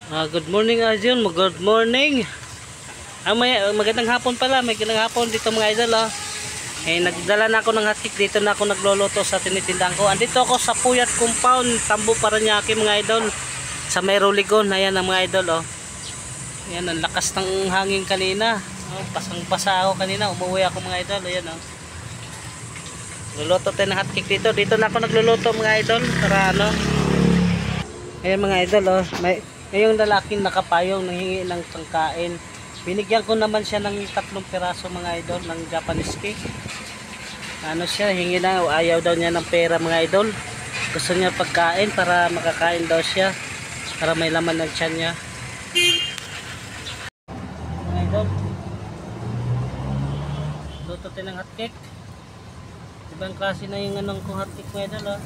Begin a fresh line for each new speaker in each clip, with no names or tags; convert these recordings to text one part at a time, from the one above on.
Good morning Arjun, good morning. Magandang hapon pala, magandang hapon dito mga idol nagdala na ako ng hotcake, dito na ako nagluluto sa tinitindahan ko. Andito ako sa Puyat Compound, Tambo Paranaque mga idol. Sa may Roligon, ayan ang mga idol Ayan, ang lakas ng hangin kanina. Pasang-pasa ako kanina, umuwi ako mga idol. Ayan luluto tayo ng hotcake dito. Dito na ako nagluluto mga idol para Ayan mga idol ngayong lalaking nakapayong nanghingi ng pangkain. Binigyan ko naman siya ng 3 piraso mga idol ng Japanese cake. Siya hingi na, ayaw daw niya ng pera mga idol. Gusto niya pagkain para makakain daw siya, para may laman ng tiyan niya. Mga idol, luto tayo ng hotcake. Ibang klase na yung anong kong hotcake mga idol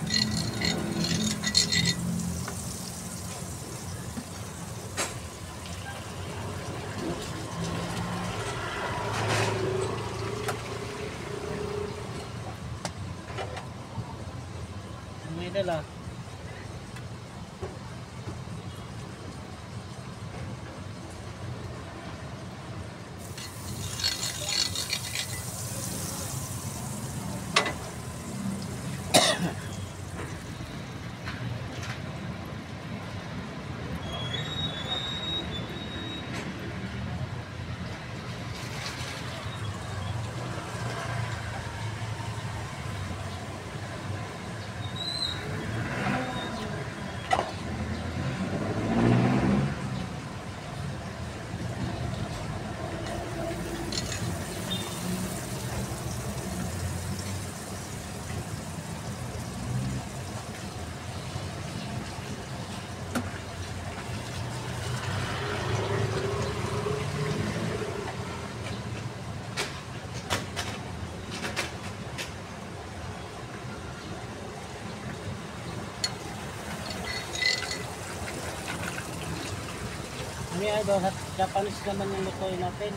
Idol Japanese naman yung lutuin natin.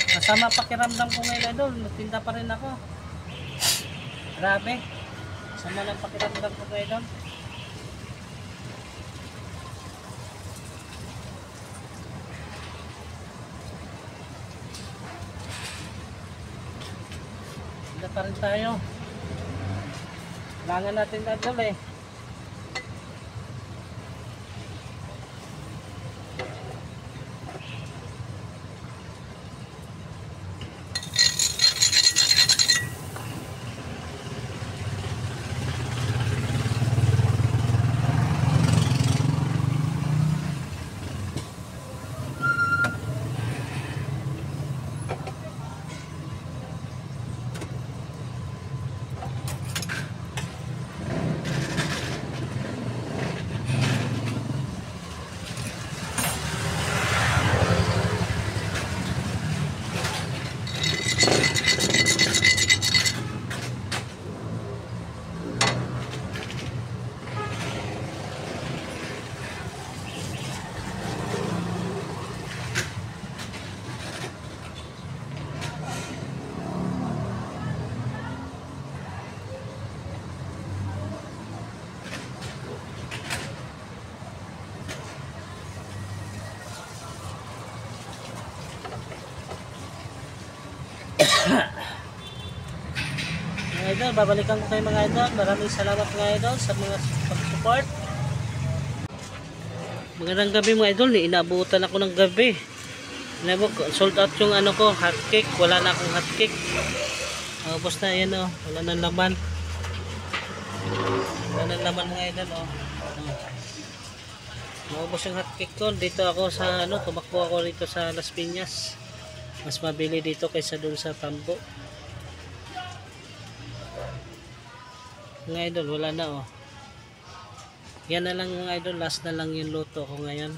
Kasama pakiramdam ko ngayon idol, nagtinda pa rin ako. Grabe. Sama lang pakiramdam ko ngayon idol. Tinda pa rin tayo. Kailangan natin idol Mga idol, babalikan ko kayo mga idol. Maraming salamat mga idol sa mga pag-support. Magandang gabi mga idol, inaabutan ako ng gabi. Sold out yung ano ko, hot cake. Wala na akong hot cake. Tapos na yan oh, wala nang laman. Wala nang laman mga idol oh. Maubos yung hot cake ko. Dito ako sa ano, tumakbo ako rito sa Las Piñas. Mas mabili dito kaysa dun sa Tambo. Mga idol, wala na oh. Yan na lang mga idol, last na lang yung luto ko ngayon.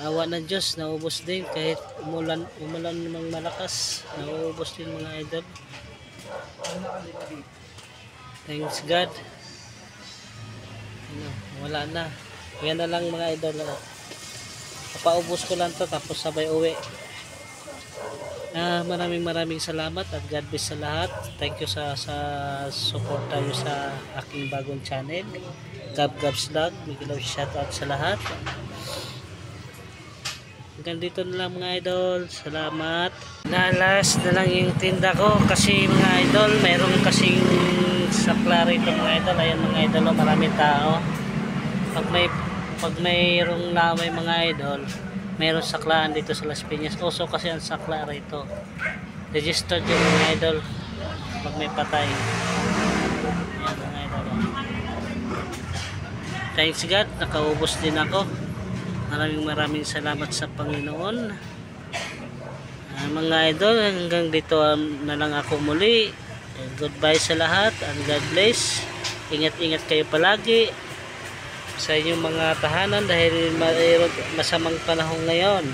Awa ng Diyos, naubos din kahit umulan ng malakas, naubos din mga idol. Thanks God. Ano, wala na. Yan na lang mga idol. Papaubos ko lang to tapos sabay uwi. Maraming salamat at God bless sa lahat. Thank you sa support tayo sa aking bagong channel, Gab Gabs Vlog. Bigyan shout out sa lahat. Hanggang dito na lang mga idol. Salamat. Nalas na lang yung tinda ko kasi mga idol, mayroon kasing sakla rito mga idol. Ayan mga idol, maraming tao. Pag mayroong lamay mga idol, mayroon saklaan dito sa Las Piñas. Also kasi ang sakla rito registered yung mga idol pag may patay. Ayan mga idol. Thanks God, nakaubos din ako. Maraming salamat sa Panginoon. Mga idol, hanggang dito na lang ako muli. Goodbye sa lahat and God bless. Ingat kayo palagi sa inyong mga tahanan dahil mayroon masamang panahon ngayon.